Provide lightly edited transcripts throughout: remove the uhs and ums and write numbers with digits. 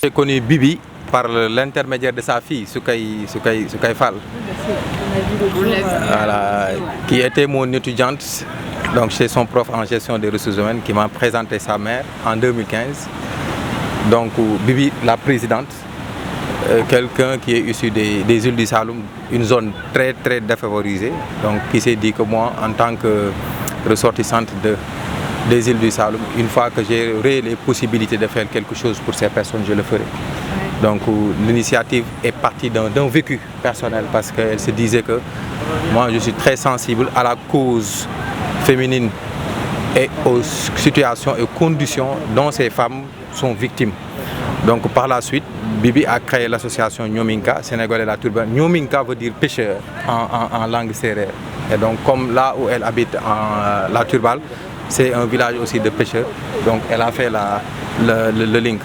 J'ai connu Bibi par l'intermédiaire de sa fille, Soukaï Fall, voilà, qui était mon étudiante, donc chez son prof en gestion des ressources humaines, qui m'a présenté sa mère en 2015. Donc Bibi, la présidente, quelqu'un qui est issu des îles du Saloum, une zone très défavorisée, donc qui s'est dit que moi, en tant que ressortissante des îles du Saloum, une fois que j'aurai les possibilités de faire quelque chose pour ces personnes, je le ferai. Donc l'initiative est partie d'un vécu personnel parce qu'elle se disait que moi je suis très sensible à la cause féminine et aux situations et conditions dont ces femmes sont victimes. Donc par la suite, Bibi a créé l'association Nyominka, Sénégalais la Turban. Nyominka veut dire pêcheur en langue sérère. Et donc comme là où elle habite en la Turbale, c'est un village aussi de pêcheurs. Donc elle a fait le link.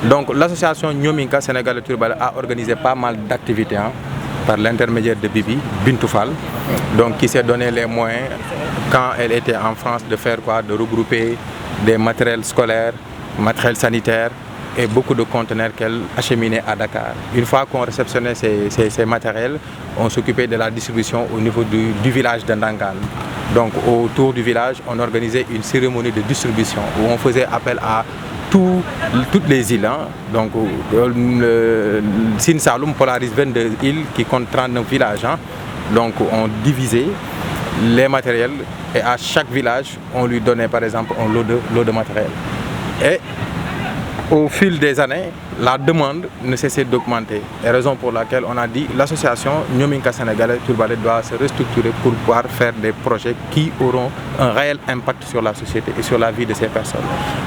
Donc l'association Nyominka, Sénégalais la Turbale a organisé pas mal d'activités par l'intermédiaire de Bibi, Bintou Fall, donc qui s'est donné les moyens, quand elle était en France, de faire quoi? De regrouper des matériels scolaires, matériels sanitaires, et beaucoup de conteneurs qu'elle acheminait à Dakar. Une fois qu'on réceptionnait ces matériels, on s'occupait de la distribution au niveau du village de Ndangan. Donc autour du village, on organisait une cérémonie de distribution où on faisait appel à toutes les îles. Donc Sine Saloum polarise 22 îles qui comptent 39 villages. Donc on divisait les matériels et à chaque village, on lui donnait par exemple un lot de matériel. Et au fil des années, la demande ne cessait d'augmenter. Et raison pour laquelle on a dit l'association Nyominka Sénégalais Turbalais doit se restructurer pour pouvoir faire des projets qui auront un réel impact sur la société et sur la vie de ces personnes.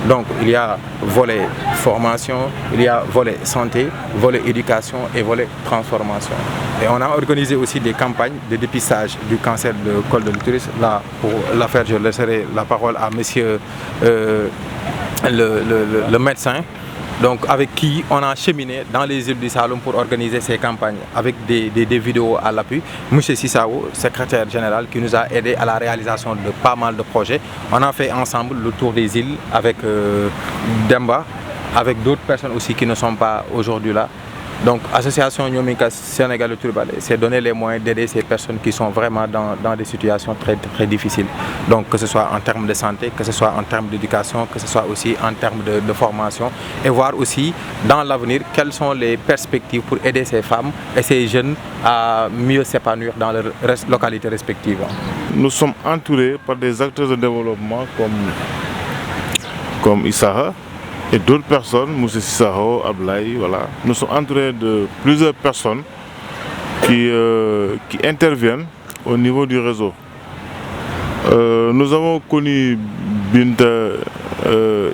Donc il y a volet formation, il y a volet santé, volet éducation et volet transformation. Et on a organisé aussi des campagnes de dépistage du cancer de col de l'utérus. Là, pour l'affaire, je laisserai la parole à monsieur le médecin, donc avec qui on a cheminé dans les îles du Saloum pour organiser ces campagnes avec des vidéos à l'appui. Monsieur Sissao, secrétaire général, qui nous a aidé à la réalisation de pas mal de projets. On a fait ensemble le tour des îles avec Demba, avec d'autres personnes aussi qui ne sont pas aujourd'hui là. Donc l'association Nyominka Sénégalais Turbalais s'est donné les moyens d'aider ces personnes qui sont vraiment dans des situations très difficiles. Donc que ce soit en termes de santé, que ce soit en termes d'éducation, que ce soit aussi en termes de formation, et voir aussi dans l'avenir quelles sont les perspectives pour aider ces femmes et ces jeunes à mieux s'épanouir dans leurs localités respectives. Nous sommes entourés par des acteurs de développement comme Issaha et d'autres personnes, Moussa Sissao, Ablaï, voilà. Nous sommes entourés de plusieurs personnes qui interviennent au niveau du réseau. Nous avons connu Binta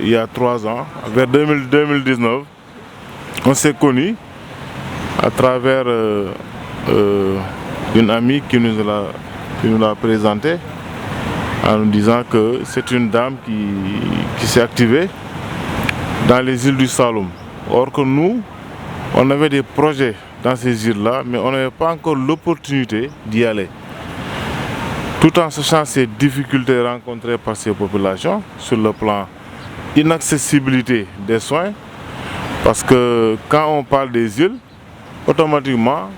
il y a 3 ans, vers 2019. On s'est connus à travers une amie qui nous l'a présentée en nous disant que c'est une dame qui s'est activée dans les îles du Saloum. Or que nous, on avait des projets dans ces îles-là, mais on n'avait pas encore l'opportunité d'y aller. Tout en sachant ces difficultés rencontrées par ces populations sur le plan inaccessibilité des soins, parce que quand on parle des îles, automatiquement,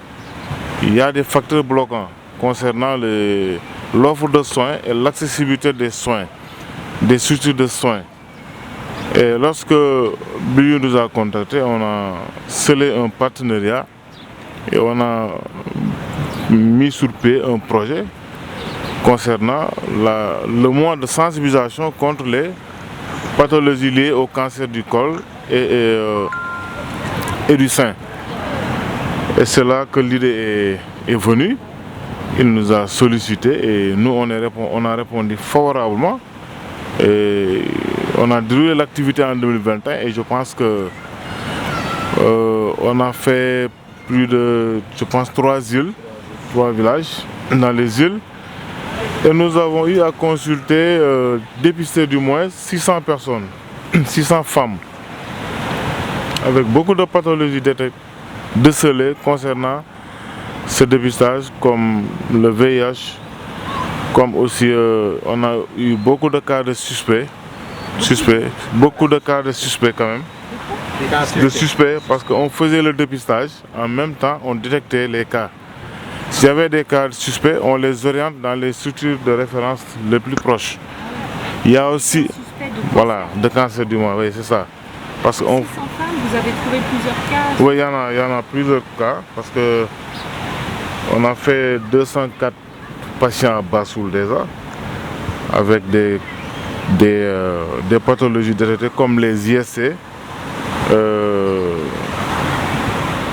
il y a des facteurs bloquants concernant l'offre de soins et l'accessibilité des soins, des structures de soins. Et lorsque Bibi nous a contactés, on a scellé un partenariat et on a mis sur pied un projet concernant le mois de sensibilisation contre les pathologies liées au cancer du col et du sein. Et c'est là que l'idée est venue. Il nous a sollicité et nous on a répondu favorablement. Et on a déroulé l'activité en 2021 et je pense que on a fait plus de, 3 villages dans les îles. Et nous avons eu à consulter, dépister du moins 600 personnes, 600 femmes, avec beaucoup de pathologies décelées concernant ce dépistage, comme le VIH, comme aussi on a eu beaucoup de cas de suspects, beaucoup de cas de suspects quand même, de suspects parce qu'on faisait le dépistage, en même temps on détectait les cas. S'il y avait des cas suspects, on les oriente dans les structures de référence les plus proches. Il y a aussi de cancer du mois, oui c'est ça. Parce que vous avez trouvé plusieurs cas? Oui, il y en a plusieurs cas parce que on a fait 204 patients à Bassoul déjà avec des pathologies détectées comme les ISC,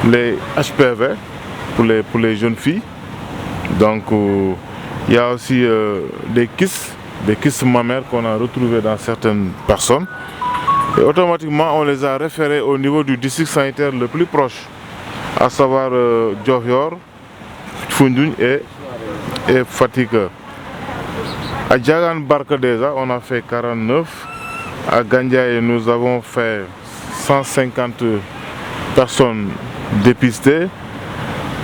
les HPV pour les jeunes filles. Donc il y a aussi des kystes mammaires qu'on a retrouvés dans certaines personnes. Et automatiquement on les a référés au niveau du district sanitaire le plus proche, à savoir Diofior, Foundiougne et Fatick. À Diagane Barka déjà on a fait 49. À Gandiaye nous avons fait 150 personnes dépistées.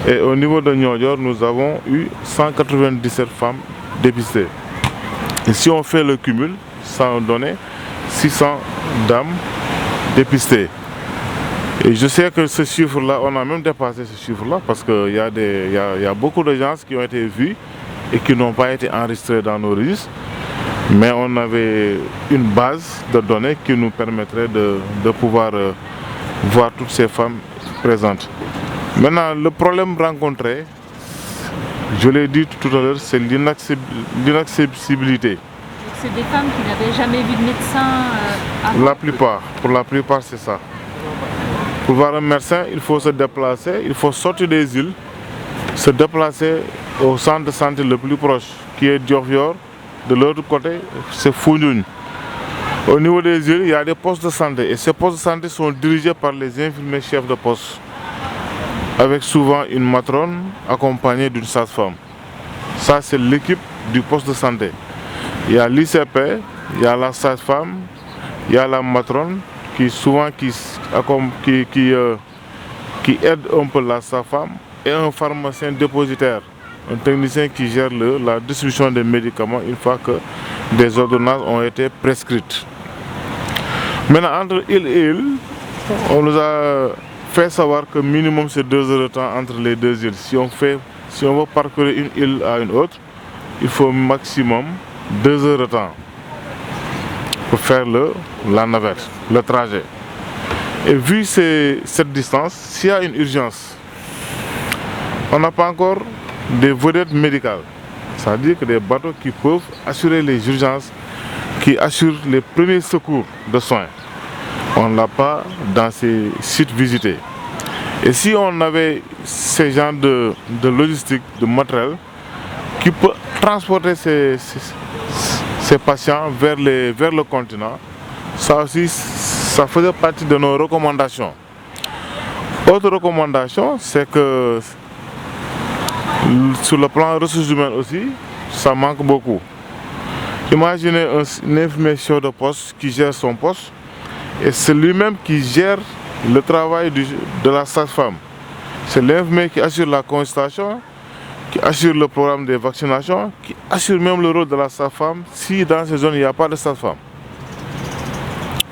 Et au niveau de Niodior nous avons eu 197 femmes dépistées. Et si on fait le cumul, ça nous donne 600 dames dépistées. Et je sais que ce chiffre-là, on a même dépassé ce chiffre-là parce qu'il y a beaucoup de gens qui ont été vus et qui n'ont pas été enregistrés dans nos registres. Mais on avait une base de données qui nous permettrait de pouvoir voir toutes ces femmes présentes. Maintenant, le problème rencontré, je l'ai dit tout à l'heure, c'est l'inaccessibilité. C'est des femmes qui n'avaient jamais vu de médecin avant. Pour la plupart, c'est ça. Pour voir un médecin, il faut se déplacer, il faut sortir des îles, se déplacer au centre de santé le plus proche, qui est Diofior. De l'autre côté, c'est Foundiougne. Au niveau des îles, il y a des postes de santé et ces postes de santé sont dirigés par les infirmiers chefs de poste, avec souvent une matrone accompagnée d'une sage-femme. Ça, c'est l'équipe du poste de santé. Il y a l'ICP, il y a la sage-femme, il y a la matrone qui souvent qui aide un peu la sage-femme et un pharmacien dépositaire, un technicien qui gère la distribution des médicaments une fois que des ordonnances ont été prescrites. Maintenant, entre île et île, on nous a fait savoir que minimum c'est 2 heures de temps entre les deux îles. Si on veut parcourir une île à une autre, il faut maximum 2 heures de temps pour faire la navette, le trajet. Et vu cette distance, s'il y a une urgence, on n'a pas encore des vedettes médicales. C'est-à-dire que des bateaux qui peuvent assurer les urgences, qui assurent les premiers secours de soins. On ne l'a pas dans ces sites visités. Et si on avait ces genres de logistique, de matériel, qui peut transporter ces patients vers le continent, ça aussi, ça faisait partie de nos recommandations. Autre recommandation, c'est que sur le plan ressources humaines aussi, ça manque beaucoup. Imaginez un infirmier chef de poste qui gère son poste et c'est lui-même qui gère le travail de la sage-femme. C'est l'infirmier qui assure la consultation, qui assure le programme de vaccination, qui assure même le rôle de la sage-femme si dans ces zones il n'y a pas de sage-femme.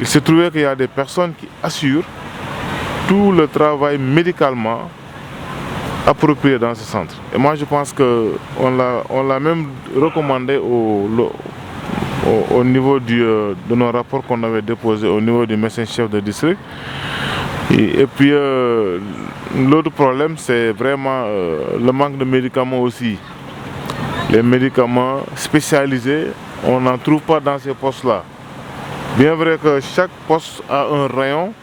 Il s'est trouvé qu'il y a des personnes qui assurent tout le travail médicalement approprié dans ce centre. Et moi je pense qu'on l'a même recommandé au niveau de nos rapports qu'on avait déposés au niveau du médecin chef de district. Et puis l'autre problème c'est vraiment le manque de médicaments aussi. Les médicaments spécialisés, on n'en trouve pas dans ces postes-là. Bien vrai que chaque poste a un rayon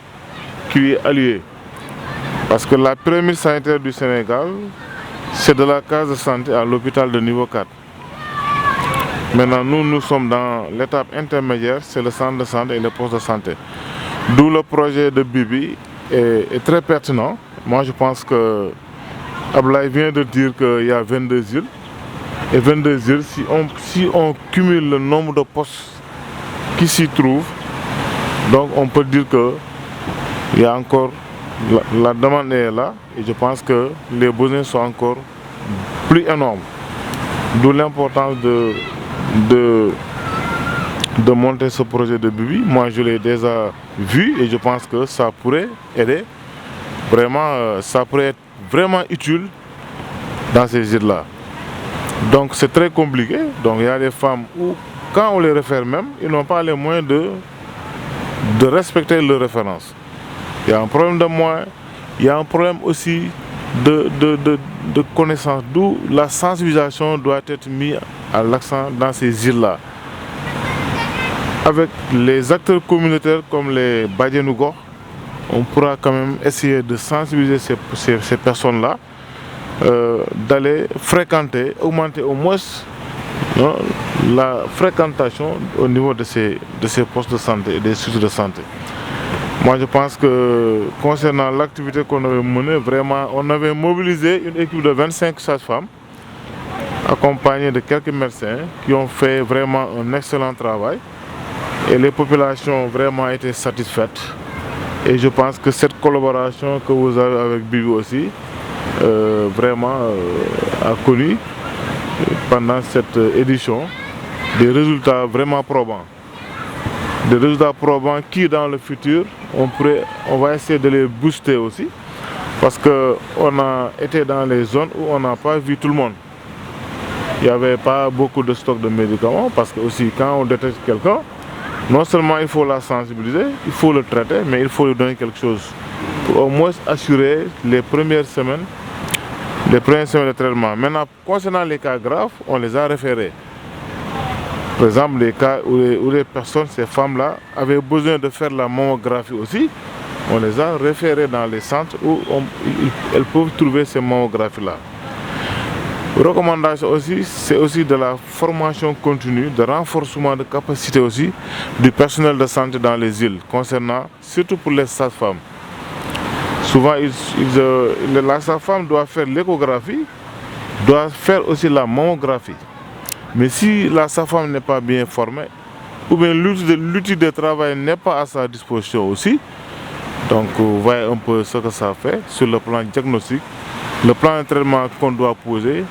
qui est allié. Parce que la pyramide sanitaire du Sénégal, c'est de la case de santé à l'hôpital de niveau 4. Maintenant, nous sommes dans l'étape intermédiaire, c'est le centre de santé et le poste de santé. D'où le projet de Bibi est très pertinent. Moi, je pense que Ablaye vient de dire qu'il y a 22 îles. Et 22 îles, si on cumule le nombre de postes qui s'y trouvent, donc on peut dire qu'il y a encore... La demande est là et je pense que les besoins sont encore plus énormes. D'où l'importance de monter ce projet de Bibi. Moi, je l'ai déjà vu et je pense que ça pourrait aider. Vraiment, ça pourrait être vraiment utile dans ces îles-là. Donc, c'est très compliqué. Donc, il y a des femmes où, quand on les réfère même, ils n'ont pas les moyens de respecter leurs références. Il y a un problème de moyens, il y a un problème aussi de connaissance, d'où la sensibilisation doit être mise à l'accent dans ces îles-là. Avec les acteurs communautaires comme les Badianougor, on pourra quand même essayer de sensibiliser ces personnes-là, d'aller fréquenter, augmenter au moins la fréquentation au niveau de ces postes de santé et des structures de santé. Moi, je pense que concernant l'activité qu'on avait menée, vraiment, on avait mobilisé une équipe de 25 sages-femmes, accompagnées de quelques médecins qui ont fait vraiment un excellent travail. Et les populations ont vraiment été satisfaites. Et je pense que cette collaboration que vous avez avec Bibi aussi, vraiment a connu pendant cette édition des résultats vraiment probants. Des résultats probants qui, dans le futur, on va essayer de les booster aussi. Parce qu'on a été dans les zones où on n'a pas vu tout le monde. Il n'y avait pas beaucoup de stock de médicaments parce que aussi quand on détecte quelqu'un, non seulement il faut la sensibiliser, il faut le traiter, mais il faut lui donner quelque chose pour au moins assurer les premières semaines de traitement. Maintenant, concernant les cas graves, on les a référés. Par exemple, les cas où les personnes, ces femmes-là, avaient besoin de faire la mammographie aussi, on les a référés dans les centres où elles peuvent trouver ces mammographies-là. Recommandation aussi, c'est aussi de la formation continue, de renforcement de capacité aussi du personnel de santé dans les îles, concernant, surtout pour les sages-femmes. Souvent, la sage-femme doit faire l'échographie, doit faire aussi la mammographie. Mais si la sage-femme n'est pas bien formée, ou bien l'outil de travail n'est pas à sa disposition aussi, donc vous voyez un peu ce que ça fait sur le plan diagnostique. Le plan de traitement qu'on doit poser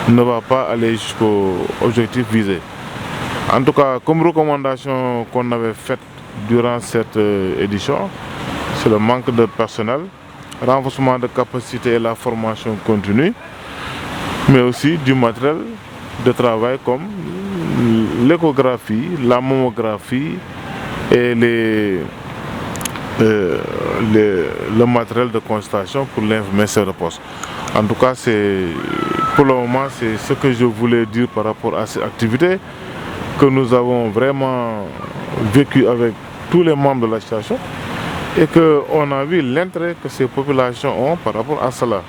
ne va pas aller jusqu'au objectif visé. En tout cas, comme recommandation qu'on avait faite durant cette édition, c'est le manque de personnel, renforcement de capacité et la formation continue, mais aussi du matériel de travail comme l'échographie, la mammographie et le matériel de constatation pour l'infirmière de poste. En tout cas, pour le moment, c'est ce que je voulais dire par rapport à cette activité que nous avons vraiment vécu avec tous les membres de l'association et qu'on a vu l'intérêt que ces populations ont par rapport à cela.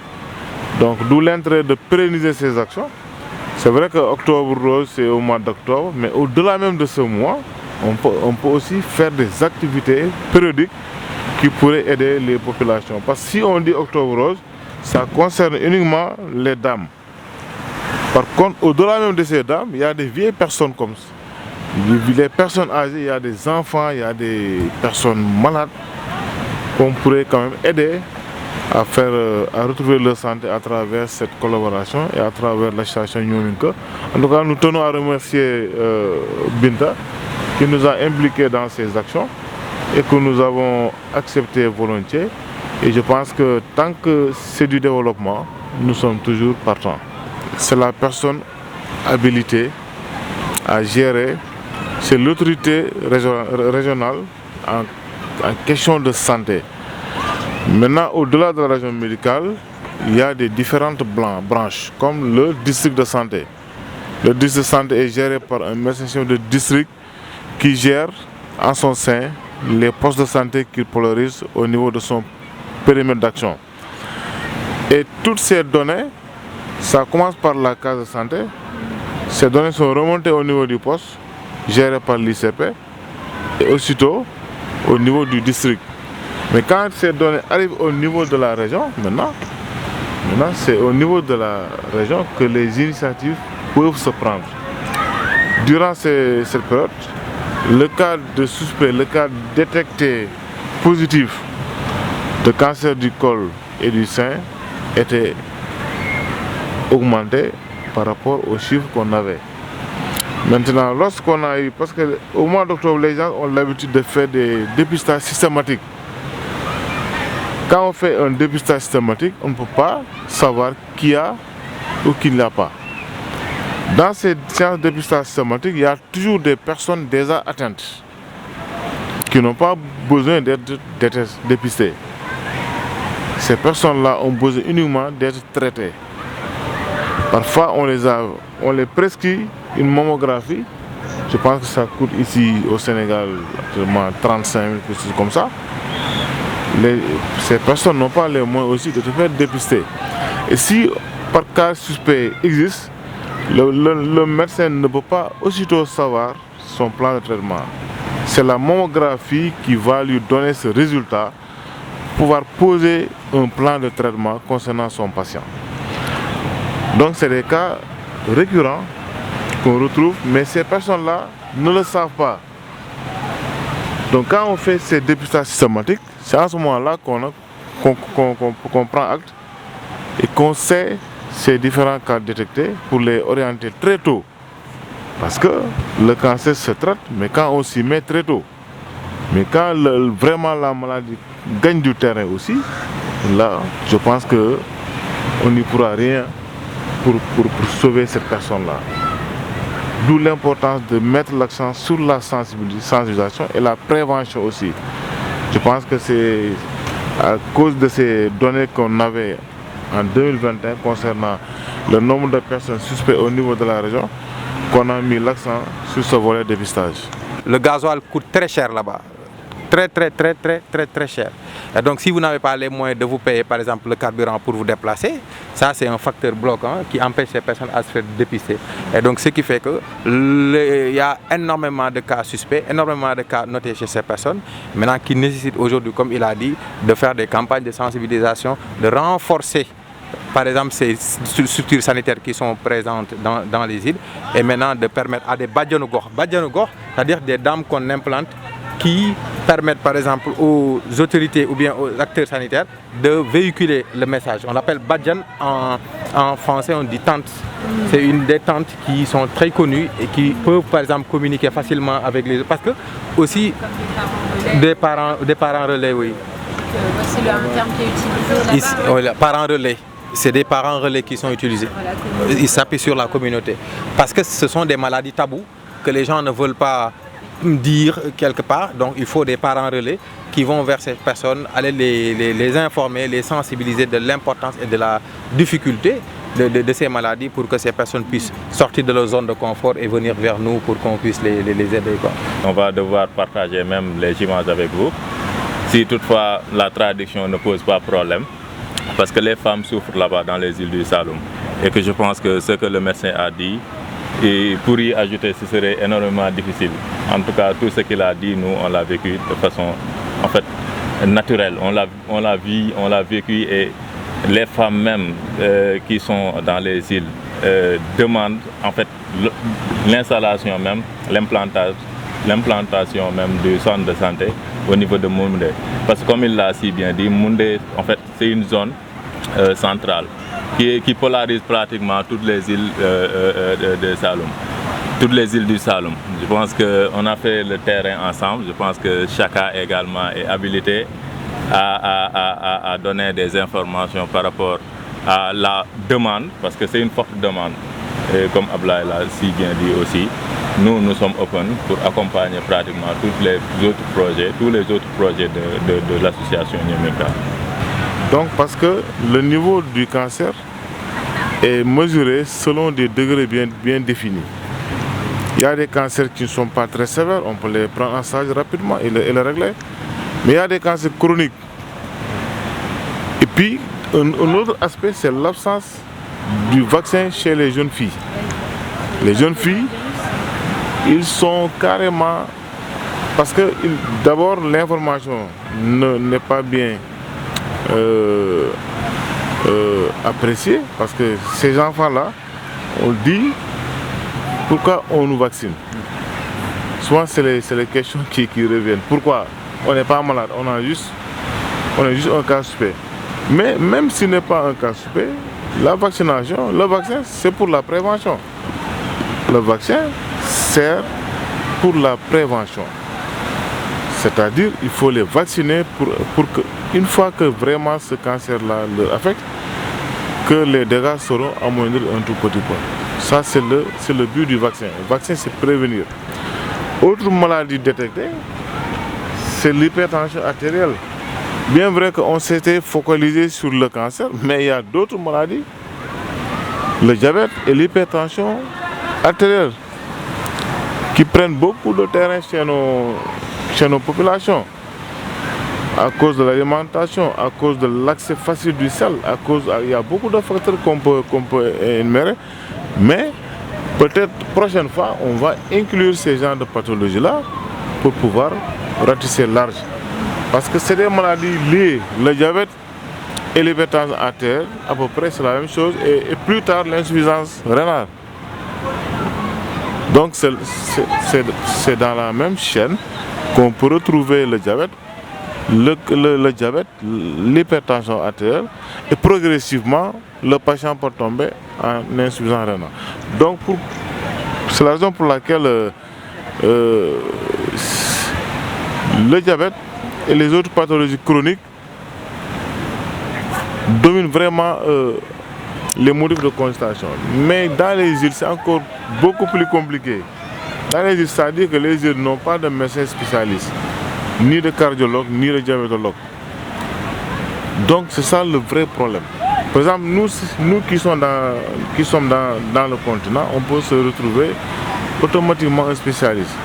Donc, d'où l'intérêt de pérenniser ces actions. C'est vrai que Octobre Rose, c'est au mois d'octobre, mais au-delà même de ce mois, on peut aussi faire des activités périodiques qui pourraient aider les populations. Parce que si on dit Octobre Rose, ça concerne uniquement les dames. Par contre, au-delà même de ces dames, il y a des vieilles personnes comme ça. Les personnes âgées, il y a des enfants, il y a des personnes malades qu'on pourrait quand même aider à retrouver leur santé à travers cette collaboration et à travers l'association Nyominka. En tout cas, nous tenons à remercier Binta qui nous a impliqués dans ces actions et que nous avons accepté volontiers. Et je pense que tant que c'est du développement, nous sommes toujours partants. C'est la personne habilitée à gérer, c'est l'autorité régionale en question de santé. Maintenant, au-delà de la région médicale, il y a des différentes branches, comme le district de santé. Le district de santé est géré par un médecin de district qui gère en son sein les postes de santé qu'il polarise au niveau de son périmètre d'action. Et toutes ces données, ça commence par la case de santé. Ces données sont remontées au niveau du poste, géré par l'ICP, et aussitôt au niveau du district. Mais quand ces données arrivent au niveau de la région, maintenant c'est au niveau de la région que les initiatives peuvent se prendre. Durant cette période, le cas de suspect, le cas détecté positif de cancer du col et du sein était augmenté par rapport aux chiffres qu'on avait. Maintenant, lorsqu'on a eu, parce qu'au mois d'octobre, les gens ont l'habitude de faire des dépistages systématiques. Quand on fait un dépistage systématique, on ne peut pas savoir qui a ou qui ne l'a pas. Dans ces séances de dépistage systématique, il y a toujours des personnes déjà atteintes qui n'ont pas besoin d'être dépistées. Ces personnes-là ont besoin uniquement d'être traitées. Parfois, on les prescrit une mammographie. Je pense que ça coûte ici au Sénégal actuellement 35 000, quelque chose comme ça. Ces personnes n'ont pas les moyens aussi de se faire dépister. Et si par cas suspect existe, le médecin ne peut pas aussitôt savoir son plan de traitement. C'est la mammographie qui va lui donner ce résultat pour pouvoir poser un plan de traitement concernant son patient. Donc c'est des cas récurrents qu'on retrouve, mais ces personnes-là ne le savent pas. Donc quand on fait ces dépistages systématiques, c'est à ce moment-là qu'on prend acte et qu'on sait ces différents cas détectés pour les orienter très tôt. Parce que le cancer se traite, mais quand on s'y met très tôt. Mais quand vraiment la maladie gagne du terrain aussi, là, je pense qu'on n'y pourra rien pour sauver cette personne-là. D'où l'importance de mettre l'accent sur la sensibilisation et la prévention aussi. Je pense que c'est à cause de ces données qu'on avait en 2021 concernant le nombre de personnes suspectes au niveau de la région qu'on a mis l'accent sur ce volet de dépistage. Le gasoil coûte très cher là-bas. Très cher. Et donc si vous n'avez pas les moyens de vous payer par exemple le carburant pour vous déplacer, ça c'est un facteur bloquant qui empêche ces personnes à se faire dépister. Et donc ce qui fait que il y a énormément de cas suspects, énormément de cas notés chez ces personnes, maintenant qui nécessitent aujourd'hui, comme il a dit, de faire des campagnes de sensibilisation, de renforcer par exemple ces structures sanitaires qui sont présentes dans les îles, et maintenant de permettre à des badjanogor, c'est-à-dire des dames qu'on implante, qui permettent par exemple aux autorités ou bien aux acteurs sanitaires de véhiculer le message. On l'appelle badjan, en français on dit tante. C'est une des tantes qui sont très connues et qui peuvent par exemple communiquer facilement avec les autres. Parce que aussi des parents relais, oui. C'est un terme qui est utilisé là-bas. Oui, parents relais. C'est des parents relais qui sont utilisés. Ils s'appuient sur la communauté. Parce que ce sont des maladies tabous que les gens ne veulent pas dire quelque part. Donc il faut des parents relais qui vont vers ces personnes, aller les informer, les sensibiliser de l'importance et de la difficulté de ces maladies pour que ces personnes puissent sortir de leur zone de confort et venir vers nous pour qu'on puisse les aider, quoi. On va devoir partager même les images avec vous, si toutefois la traduction ne pose pas problème, parce que les femmes souffrent là-bas dans les îles du Saloum et que je pense que ce que le médecin a dit, et pour y ajouter, ce serait énormément difficile. En tout cas, tout ce qu'il a dit, nous, on l'a vécu de façon, en fait, naturelle. On l'a vécu, et les femmes même qui sont dans les îles demandent, en fait, l'installation même, l'implantation même du centre de santé au niveau de Moundé. Parce que comme il l'a si bien dit, Moundé, en fait, c'est une zone centrale qui polarise pratiquement toutes les îles de Saloum, toutes les îles du Saloum. Je pense qu'on a fait le terrain ensemble. Je pense que chacun également est habilité à donner des informations par rapport à la demande, parce que c'est une forte demande. Et comme Ablaye l'a si bien dit aussi, nous sommes open pour accompagner pratiquement tous les autres projets de l'association Nyemeka. Donc parce que le niveau du cancer est mesuré selon des degrés bien définis. Il y a des cancers qui ne sont pas très sévères, on peut les prendre en charge rapidement et les régler. Mais il y a des cancers chroniques. Et puis, un autre aspect, c'est l'absence du vaccin chez les jeunes filles. Les jeunes filles, ils sont carrément... Parce que d'abord, l'information n'est pas bien appréciée, parce que ces enfants-là, on dit pourquoi on nous vaccine. Souvent, c'est les questions qui reviennent. Pourquoi on n'est pas malade, on est juste un cas suspect. Mais même s'il n'est pas un cas suspect, la vaccination, le vaccin, c'est pour la prévention. Le vaccin, sert pour la prévention. C'est-à-dire il faut les vacciner pour que, une fois que vraiment ce cancer-là leur affecte, que les dégâts seront amoindris un tout petit peu. Ça, c'est le but du vaccin. Le vaccin, c'est prévenir. Autre maladie détectée, c'est l'hypertension artérielle. Bien vrai qu'on s'était focalisé sur le cancer, mais il y a d'autres maladies, le diabète et l'hypertension artérielle, qui prennent beaucoup de terrain chez nos populations, à cause de l'alimentation, à cause de l'accès facile du sel, il y a beaucoup de facteurs qu'on peut énumérer, mais peut-être prochaine fois, on va inclure ces genres de pathologies-là pour pouvoir ratisser large. Parce que c'est des maladies liées, le diabète et l'hypertension artérielle, à peu près c'est la même chose, et plus tard l'insuffisance rénale. Donc c'est dans la même chaîne qu'on peut retrouver le diabète, l'hypertension artérielle, et progressivement le patient peut tomber en insuffisance rénale. Donc c'est la raison pour laquelle le diabète et les autres pathologies chroniques dominent vraiment les motifs de consultation. Mais dans les îles, c'est encore beaucoup plus compliqué. Dans les îles, c'est-à-dire que les îles n'ont pas de médecins spécialistes, ni de cardiologues, ni de diabétologues. Donc c'est ça le vrai problème. Par exemple, nous qui sommes dans le continent, on peut se retrouver automatiquement un spécialiste.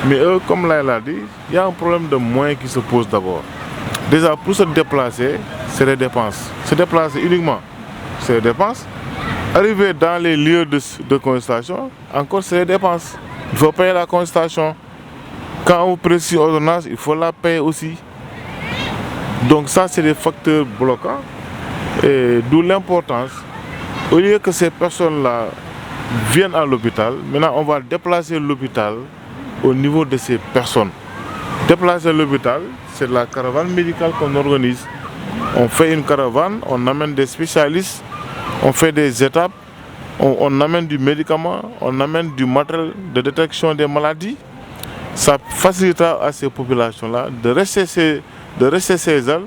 Mais eux, comme là, il a dit, il y a un problème de moyens qui se pose d'abord. Déjà, pour se déplacer, c'est des dépenses. Se déplacer uniquement, c'est des dépenses. Arriver dans les lieux de consultation, encore c'est des dépenses. Il faut payer la consultation. Quand on précise l'ordonnance, il faut la payer aussi. Donc ça, c'est des facteurs bloquants. Et d'où l'importance, au lieu que ces personnes-là viennent à l'hôpital, maintenant on va déplacer l'hôpital au niveau de ces personnes. Déplacer l'hôpital, c'est la caravane médicale qu'on organise. On fait une caravane, on amène des spécialistes, on fait des étapes, on amène du médicament, on amène du matériel de détection des maladies. Ça facilitera à ces populations-là de rester chez elles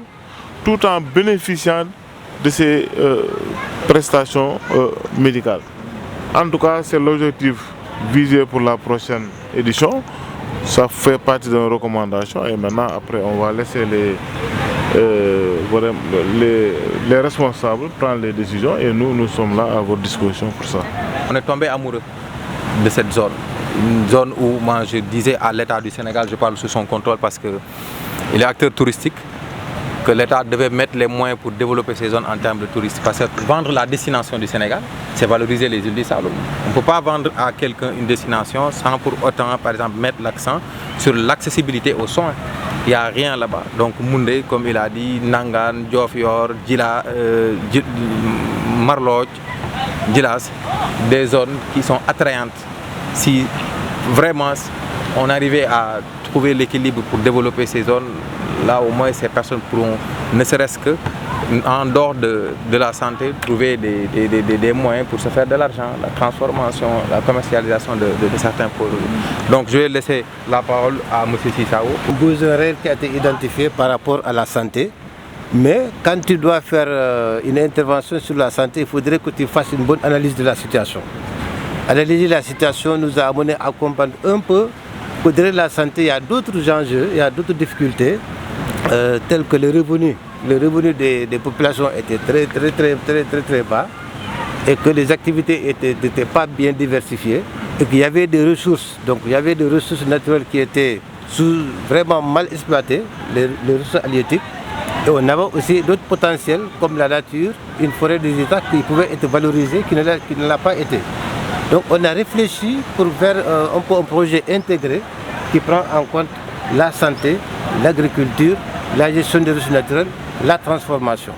tout en bénéficiant de ces prestations médicales. En tout cas, c'est l'objectif visé pour la prochaine édition. Ça fait partie de nos recommandations et maintenant, après, on va laisser les responsables prendre les décisions et nous sommes là à votre disposition pour ça. On est tombé amoureux de cette zone. Une zone où, moi, je disais à l'État du Sénégal, je parle sous son contrôle parce qu'il est acteur touristique, que l'État devait mettre les moyens pour développer ces zones en termes de tourisme. Parce que vendre la destination du Sénégal, c'est valoriser les îles du Saloum. On ne peut pas vendre à quelqu'un une destination sans pour autant, par exemple, mettre l'accent sur l'accessibilité aux soins. Il n'y a rien là-bas. Donc Moundé, comme il a dit, Nangan, Diofior, Marlodj, Djilas, des zones qui sont attrayantes. Si vraiment on arrivait à trouver l'équilibre pour développer ces zones, là au moins ces personnes pourront, ne serait-ce que en dehors de la santé, trouver des moyens pour se faire de l'argent, la transformation, la commercialisation de certains produits. Donc je vais laisser la parole à M. Sissao. Un besoin réel qui a été identifié par rapport à la santé. Mais quand tu dois faire une intervention sur la santé, il faudrait que tu fasses une bonne analyse de la situation. Analyser la situation nous a amené à comprendre un peu qu'au-delà de la santé, il y a d'autres enjeux, il y a d'autres difficultés, tels que les revenus. Les revenus des populations étaient très bas et que les activités n'étaient pas bien diversifiées et qu'il y avait des ressources. Donc il y avait des ressources naturelles qui étaient vraiment mal exploitées, les ressources halieutiques. Et on avait aussi d'autres potentiels comme la nature, une forêt des États qui pouvait être valorisée, qui ne l'a pas été. Donc on a réfléchi pour faire un projet intégré qui prend en compte la santé, l'agriculture, la gestion des ressources naturelles, la transformation.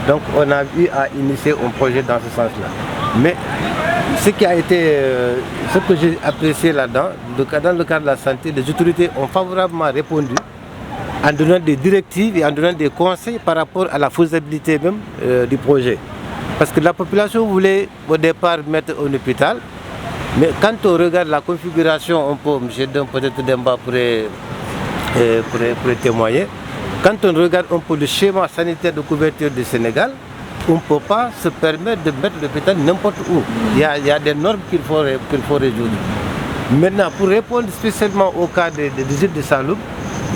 Donc on a eu à initier un projet dans ce sens-là. Mais ce que j'ai apprécié là-dedans, dans le cadre de la santé, les autorités ont favorablement répondu en donnant des directives et en donnant des conseils par rapport à la faisabilité même du projet. Parce que la population voulait au départ mettre un hôpital Mais quand on regarde la configuration, peut-être Demba pourrait témoigner, quand on regarde un peu le schéma sanitaire de couverture du Sénégal, on ne peut pas se permettre de mettre l'hôpital n'importe où. Il y a des normes qu'il faut résoudre. Maintenant, pour répondre spécialement au cas des îles de Saloum,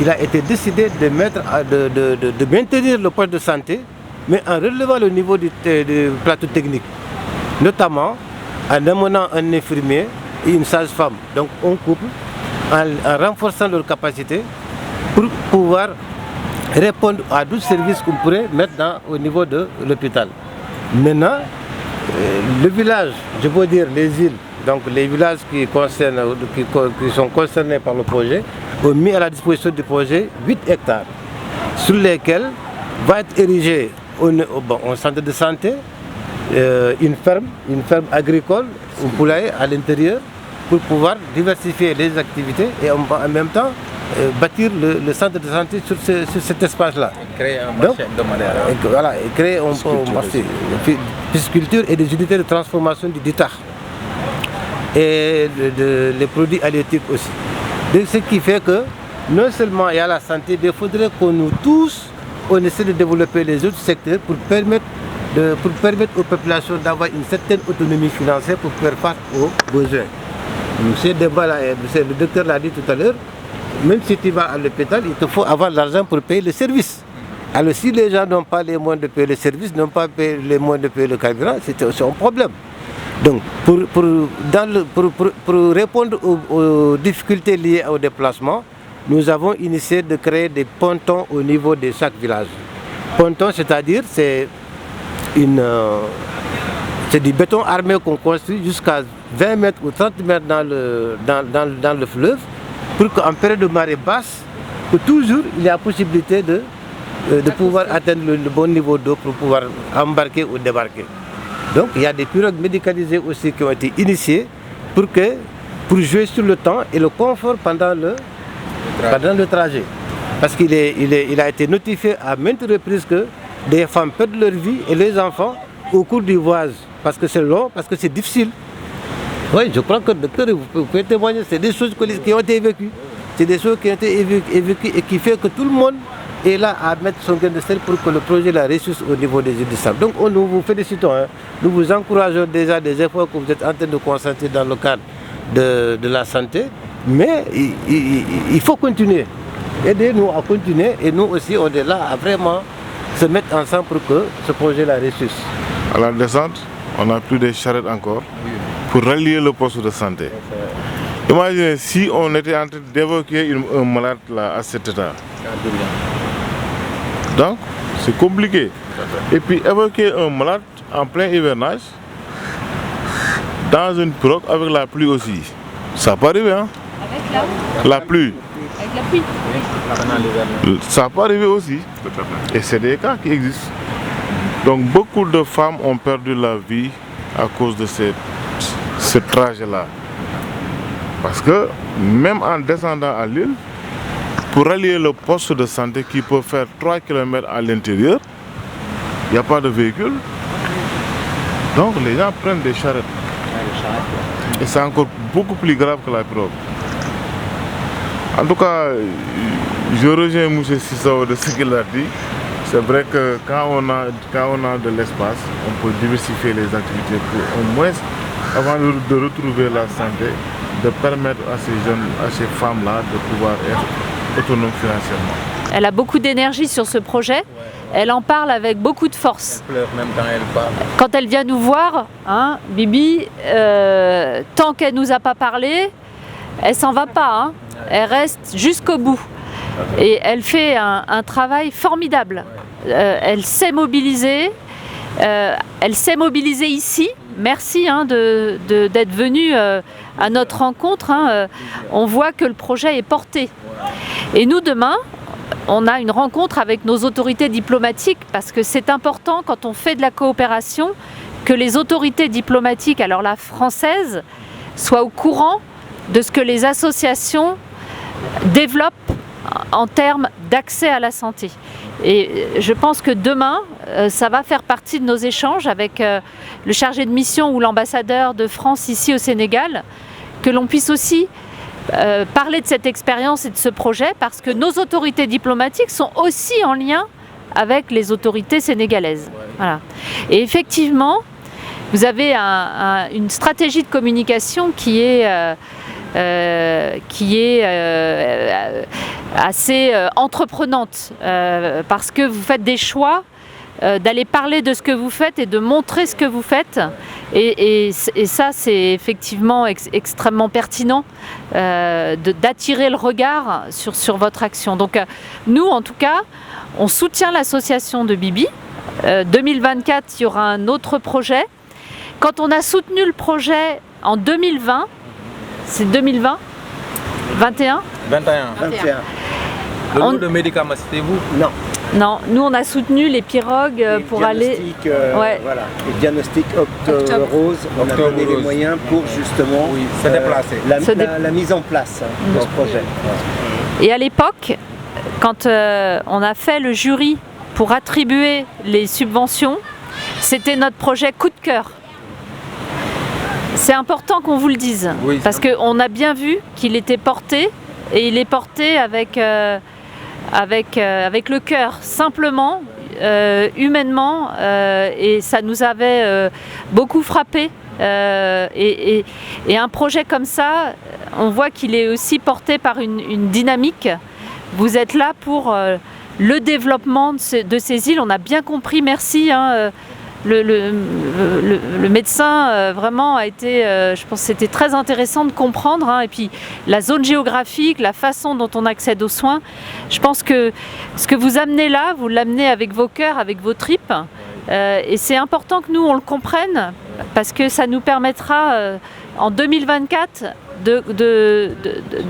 il a été décidé de maintenir le poste de santé, mais en relevant le niveau du plateau technique, notamment en amenant un infirmier et une sage-femme, donc un couple, en renforçant leur capacité pour pouvoir répondre à d'autres services qu'on pourrait mettre au niveau de l'hôpital. Maintenant, le village, je veux dire les îles, donc les villages qui sont concernés par le projet, ont mis à la disposition du projet 8 hectares sur lesquels va être érigé un centre de santé, une ferme agricole, un poulailler à l'intérieur pour pouvoir diversifier les activités et en même temps bâtir le centre de santé sur cet espace-là. Créer un marché hebdomadaire. Voilà, et créer un marché, pisciculture et des unités de transformation du DITAR. Et les produits halieutiques aussi. Donc, ce qui fait que non seulement il y a la santé, mais il faudrait que nous tous, on essaie de développer les autres secteurs pour permettre aux populations d'avoir une certaine autonomie financière pour faire face aux besoins. Monsieur Demba, le docteur l'a dit tout à l'heure, même si tu vas à l'hôpital, il te faut avoir l'argent pour payer le service. Alors si les gens n'ont pas les moyens de payer le service, n'ont pas les moyens de payer le carburant, c'est un problème. Donc pour répondre aux difficultés liées au déplacement, nous avons initié de créer des pontons au niveau de chaque village. Ponton, c'est-à-dire c'est du béton armé qu'on construit jusqu'à 20 mètres ou 30 mètres dans le fleuve pour qu'en période de marée basse, que toujours il y a possibilité de pouvoir atteindre le bon niveau d'eau pour pouvoir embarquer ou débarquer. Donc il y a des pirogues médicalisées aussi qui ont été initiées pour jouer sur le temps et le confort pendant le trajet. Parce qu'il a été notifié à maintes reprises que des femmes perdent leur vie et les enfants au cours du voyage. Parce que c'est long, parce que c'est difficile. Oui, je crois que le docteur, vous pouvez témoigner, c'est des choses qui ont été vécues. C'est des choses qui ont été vécues et qui fait que tout le monde est là à mettre son grain de sel pour que le projet la réussisse au niveau des îles du Sable. Donc nous vous félicitons, hein. Nous vous encourageons déjà des efforts que vous êtes en train de consentir dans le cadre de la santé, mais il faut continuer. Aidez-nous à continuer et nous aussi on est là à vraiment se mettre ensemble pour que ce projet la réussisse. À la descente, on a pris des charrettes encore pour rallier le poste de santé. Imaginez si on était en train d'évacuer un malade là, à cet état. Donc, c'est compliqué. Et puis évacuer un malade en plein hivernage, dans une pirogue avec la pluie aussi. Ça peut arriver, hein? Avec la pluie. Avec la pluie. Ça peut arriver aussi. Et c'est des cas qui existent. Donc beaucoup de femmes ont perdu la vie à cause de ce trajet-là. Parce que même en descendant à l'île, pour rallier le poste de santé qui peut faire 3 km à l'intérieur, il n'y a pas de véhicule. Donc les gens prennent des charrettes. Et c'est encore beaucoup plus grave que la pirogue. En tout cas, je rejoins M. Sissao de ce qu'il a dit. C'est vrai que quand on a de l'espace, on peut diversifier les activités pour au moins, avant de retrouver la santé, de permettre à ces jeunes, à ces femmes-là de pouvoir être autonomes financièrement. Elle a beaucoup d'énergie sur ce projet. Elle en parle avec beaucoup de force. Elle pleure même quand elle parle. Quand elle vient nous voir, hein, Bibi, tant qu'elle nous a pas parlé, elle s'en va pas. Hein. Elle reste jusqu'au bout. Et elle fait un travail formidable. Elle s'est mobilisée. Elle s'est mobilisée ici. Merci hein, d'être venue à notre rencontre. Hein. On voit que le projet est porté. Et nous, demain, on a une rencontre avec nos autorités diplomatiques parce que c'est important quand on fait de la coopération que les autorités diplomatiques, alors la française, soient au courant de ce que les associations développent en termes d'accès à la santé. Et je pense que demain, ça va faire partie de nos échanges avec le chargé de mission ou l'ambassadeur de France ici au Sénégal, que l'on puisse aussi parler de cette expérience et de ce projet, parce que nos autorités diplomatiques sont aussi en lien avec les autorités sénégalaises. Voilà. Et effectivement, vous avez une stratégie de communication qui est assez entreprenante, parce que vous faites des choix d'aller parler de ce que vous faites et de montrer ce que vous faites. Et ça, c'est effectivement extrêmement pertinent d'attirer le regard sur votre action. Donc nous, en tout cas, on soutient l'association de Bibi. 2024, il y aura un autre projet. Quand on a soutenu le projet en 2020, c'est 2020 21 21. Le lot de médicaments, c'était vous? Non. Non, nous on a soutenu les pirogues pour aller... Voilà, les diagnostics Octo-Rose, on a donné les moyens pour justement se déplacer. La mise en place de ce projet. Et à l'époque, quand on a fait le jury pour attribuer les subventions, c'était notre projet coup de cœur. C'est important qu'on vous le dise, parce qu'on a bien vu qu'il était porté, et il est porté avec le cœur, simplement, humainement, et ça nous avait beaucoup frappé. Et un projet comme ça, on voit qu'il est aussi porté par une dynamique. Vous êtes là pour le développement de ces îles, on a bien compris, merci. Le médecin vraiment a été, je pense que c'était très intéressant de comprendre, et puis la zone géographique, la façon dont on accède aux soins. Je pense que ce que vous amenez là, vous l'amenez avec vos cœurs, avec vos tripes, et c'est important que nous on le comprenne, parce que ça nous permettra en 2024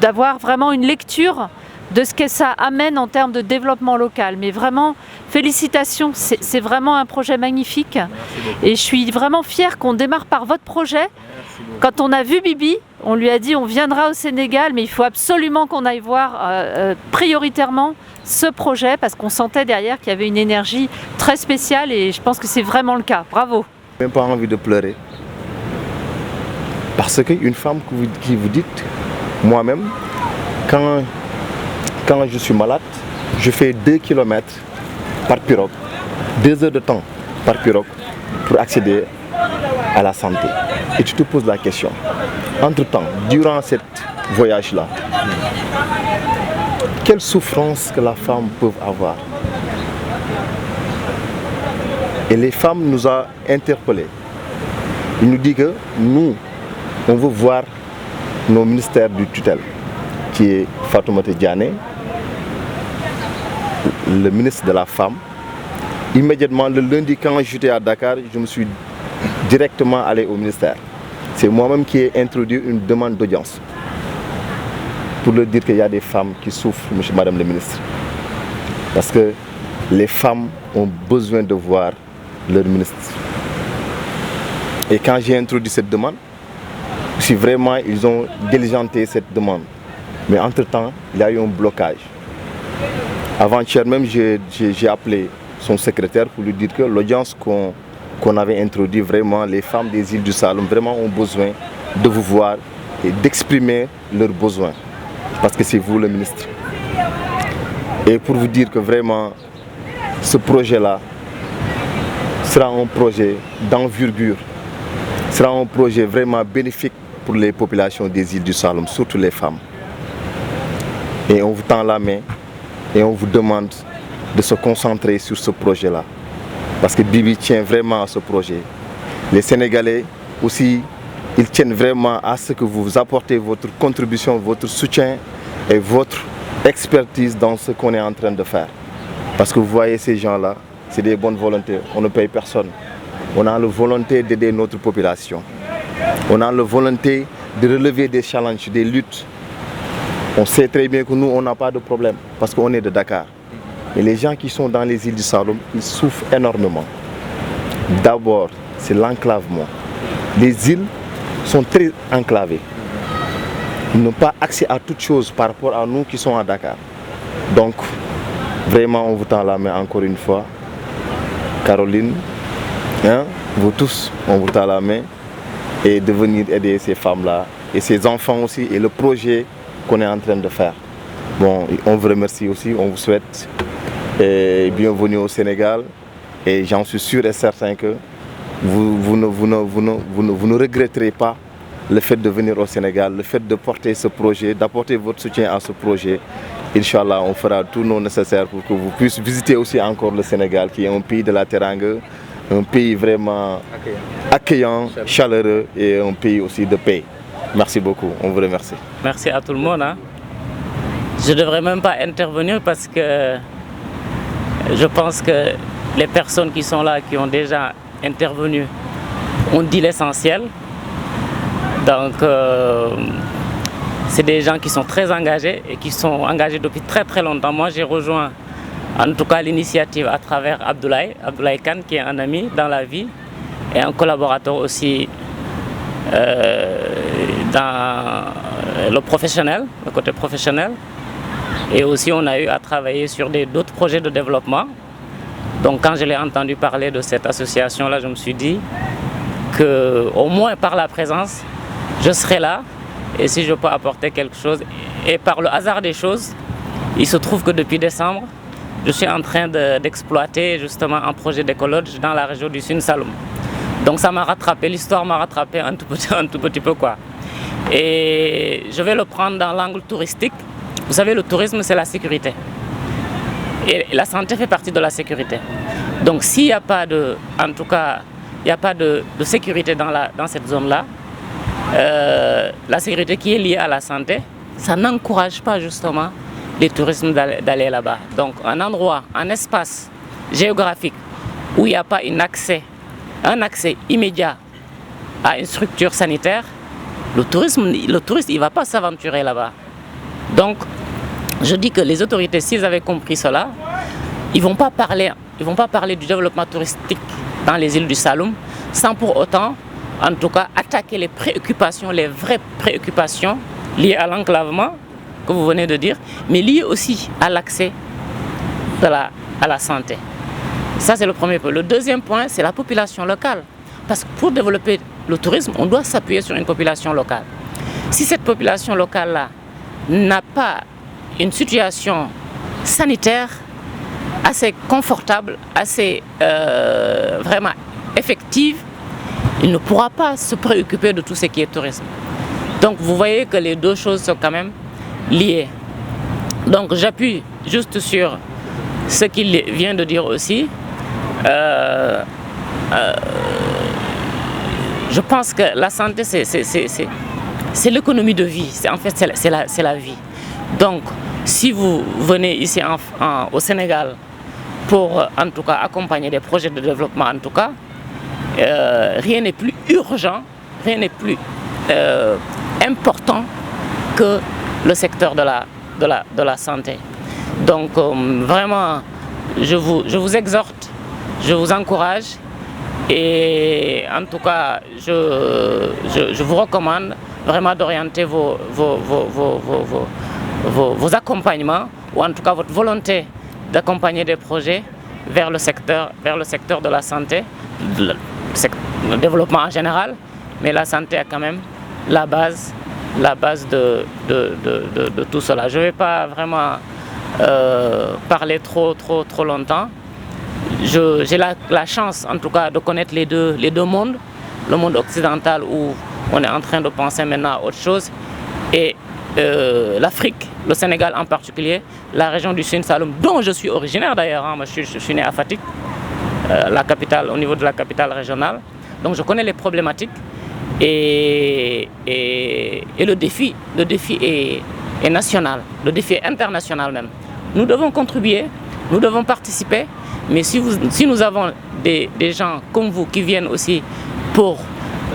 d'avoir vraiment une lecture de ce que ça amène en termes de développement local. Mais vraiment, félicitations, c'est vraiment un projet magnifique. Et je suis vraiment fière qu'on démarre par votre projet. Quand on a vu Bibi, on lui a dit on viendra au Sénégal, mais il faut absolument qu'on aille voir prioritairement ce projet, parce qu'on sentait derrière qu'il y avait une énergie très spéciale, et je pense que c'est vraiment le cas. Bravo. Je n'ai même pas envie de pleurer. Parce qu'une femme qui vous dites, moi-même, quand je suis malade, je fais 2 km par pirogue, 2 heures de temps par pirogue pour accéder à la santé. Et tu te poses la question, entre-temps, durant ce voyage-là, quelle souffrance que la femme peut avoir? Et les femmes nous ont interpellés. Ils nous disent que nous, on veut voir nos ministères du tutelle, qui est Fatoumata Diané, le ministre de la Femme. Immédiatement, le lundi, quand j'étais à Dakar, je me suis directement allé au ministère. C'est moi-même qui ai introduit une demande d'audience pour leur dire qu'il y a des femmes qui souffrent, madame le ministre. Parce que les femmes ont besoin de voir leur ministre. Et quand j'ai introduit cette demande, si vraiment ils ont diligenté cette demande. Mais entre-temps, il y a eu un blocage. Avant-hier même, j'ai appelé son secrétaire pour lui dire que l'audience qu'on avait introduite, vraiment, les femmes des îles du Saloum vraiment ont besoin de vous voir et d'exprimer leurs besoins. Parce que c'est vous le ministre. Et pour vous dire que vraiment, ce projet-là sera un projet d'envergure, sera un projet vraiment bénéfique pour les populations des îles du Saloum, surtout les femmes. Et on vous tend la main et on vous demande de se concentrer sur ce projet-là. Parce que Bibi tient vraiment à ce projet. Les Sénégalais aussi, ils tiennent vraiment à ce que vous apportez votre contribution, votre soutien et votre expertise dans ce qu'on est en train de faire. Parce que vous voyez ces gens-là, c'est des bonnes volontés, on ne paye personne. On a la volonté d'aider notre population. On a la volonté de relever des challenges, des luttes. On sait très bien que nous, on n'a pas de problème parce qu'on est de Dakar. Mais les gens qui sont dans les îles du Saloum, ils souffrent énormément. D'abord, c'est l'enclavement. Les îles sont très enclavées. Ils n'ont pas accès à toutes choses par rapport à nous qui sommes à Dakar. Donc, Vraiment, on vous tend la main encore une fois. Caroline, hein, vous tous, on vous tend la main. Et de venir aider ces femmes-là et ces enfants aussi et le projet qu'on est en train de faire. Bon, on vous remercie aussi, on vous souhaite bienvenue au Sénégal et j'en suis sûr et certain que vous ne regretterez pas le fait de venir au Sénégal, le fait de porter ce projet, d'apporter votre soutien à ce projet. Inch'Allah, on fera tout le nécessaire pour que vous puissiez visiter aussi encore le Sénégal, qui est un pays de la Teranga, un pays vraiment accueillant, chaleureux et un pays aussi de paix. Merci beaucoup, on vous remercie. Merci à tout le monde. Je ne devrais même pas intervenir parce que je pense que les personnes qui sont là, qui ont déjà intervenu, ont dit l'essentiel. Donc, c'est des gens qui sont très engagés et qui sont engagés depuis très très longtemps. Moi, j'ai rejoint en tout cas l'initiative à travers Abdoulaye Kane, qui est un ami dans la vie et un collaborateur aussi dans le professionnel, le côté professionnel. Et aussi, on a eu à travailler sur d'autres projets de développement. Donc, quand je l'ai entendu parler de cette association-là, je me suis dit qu'au moins par la présence, je serai là. Et si je peux apporter quelque chose, et par le hasard des choses, il se trouve que depuis décembre, je suis en train d'exploiter justement un projet d'écologie dans la région du Sine Saloum. Donc ça m'a rattrapé, l'histoire m'a rattrapé un tout petit peu quoi. Et je vais le prendre dans l'angle touristique. Vous savez, le tourisme, c'est la sécurité. Et la santé fait partie de la sécurité. Donc s'il n'y a pas de, en tout cas, il n'y a pas de sécurité dans cette zone-là, la sécurité qui est liée à la santé, ça n'encourage pas justement les touristes d'aller là-bas. Donc un endroit, un espace géographique où il n'y a pas un accès immédiat à une structure sanitaire, le touriste il ne va pas s'aventurer là-bas. Donc je dis que les autorités, s'ils avaient compris cela, ils ne vont pas parler du développement touristique dans les îles du Saloum sans pour autant, en tout cas, attaquer les préoccupations, les vraies préoccupations liées à l'enclavement, que vous venez de dire, mais liées aussi à l'accès à la santé. Ça, c'est le premier point. Le deuxième point, c'est la population locale. Parce que pour développer le tourisme, on doit s'appuyer sur une population locale. Si cette population locale-là n'a pas une situation sanitaire assez confortable, assez vraiment effective, il ne pourra pas se préoccuper de tout ce qui est tourisme. Donc vous voyez que les deux choses sont quand même liées. Donc j'appuie juste sur ce qu'il vient de dire aussi. Je pense que la santé, c'est l'économie de vie. En fait, c'est la vie. Donc, si vous venez ici au Sénégal pour, en tout cas, accompagner des projets de développement, en tout cas, rien n'est plus urgent, rien n'est plus important que le secteur de la santé. Donc, vraiment, je vous exhorte, je vous encourage et en tout cas, je vous recommande vraiment d'orienter vos accompagnements ou en tout cas votre volonté d'accompagner des projets vers le secteur de la santé, le développement en général, mais la santé est quand même la base de tout cela. Je ne vais pas vraiment parler trop longtemps. J'ai la chance en tout cas de connaître les deux mondes, le monde occidental où on est en train de penser maintenant à autre chose et l'Afrique, le Sénégal en particulier, la région du Sine Saloum dont je suis originaire d'ailleurs, hein. Moi je suis né à Fatick, la capitale, au niveau de la capitale régionale, donc je connais les problématiques et le défi est national, le défi est international même. Nous devons contribuer, nous devons participer, mais si nous avons des gens comme vous qui viennent aussi pour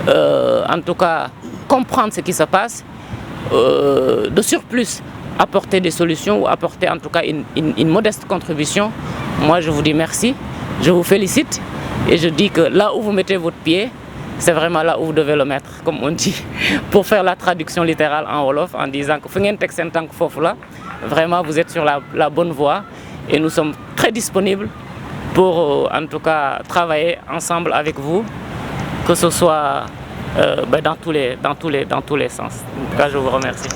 en tout cas comprendre ce qui se passe, de surplus apporter des solutions ou apporter en tout cas une modeste contribution, moi je vous dis merci, je vous félicite et je dis que là où vous mettez votre pied, c'est vraiment là où vous devez le mettre, comme on dit, pour faire la traduction littérale en Wolof en disant que vraiment vous êtes sur la bonne voie et nous sommes très disponibles pour en tout cas travailler ensemble avec vous, que ce soit dans tous les sens. En tout cas, je vous remercie.